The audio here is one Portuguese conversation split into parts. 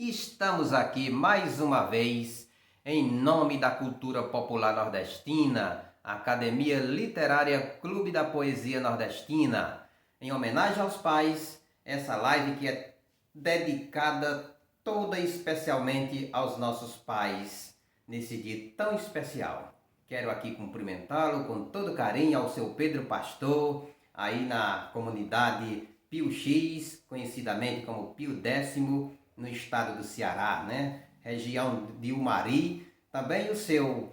Estamos aqui mais uma vez em nome da cultura popular nordestina, Academia Literária Clube da Poesia Nordestina. Em homenagem aos pais, essa live que é dedicada toda especialmente aos nossos pais nesse dia tão especial. Quero aqui cumprimentá-lo com todo carinho ao seu Pedro Pastor, aí na comunidade Pio X, conhecidamente como Pio X, no estado do Ceará, né? Região de Umari. Também o seu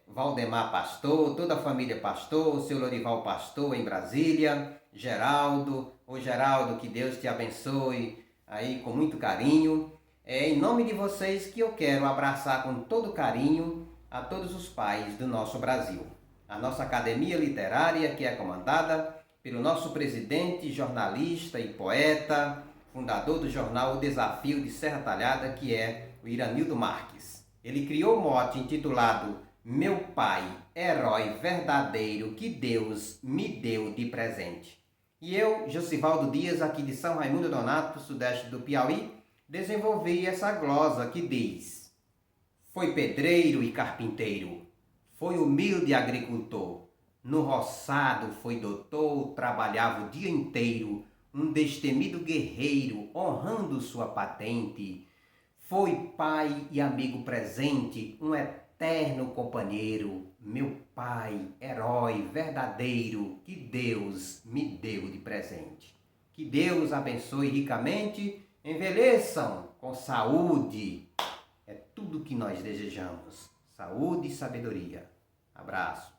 Valdemar Pastor, toda a família Pastor, o seu Lorival Pastor em Brasília, Geraldo. Ô Geraldo, que Deus te abençoe aí com muito carinho. É em nome de vocês que eu quero abraçar com todo carinho a todos os pais do nosso Brasil. A nossa academia literária, que é comandada pelo nosso presidente, jornalista e poeta, fundador do jornal O Desafio de Serra Talhada, que é o Iranildo Marques. Ele criou o mote intitulado Meu Pai, Herói Verdadeiro que Deus me deu de presente. E eu, Josivaldo Dias, aqui de São Raimundo Nonato, sudeste do Piauí, desenvolvi essa glosa que diz: foi pedreiro e carpinteiro, foi humilde agricultor, no roçado foi doutor, trabalhava o dia inteiro, um destemido guerreiro, honrando sua patente. Foi pai e amigo presente, um eterno companheiro, meu pai, herói verdadeiro, que Deus me deu de presente. Que Deus abençoe ricamente, envelheçam com saúde. É tudo que nós desejamos. Saúde e sabedoria. Abraço.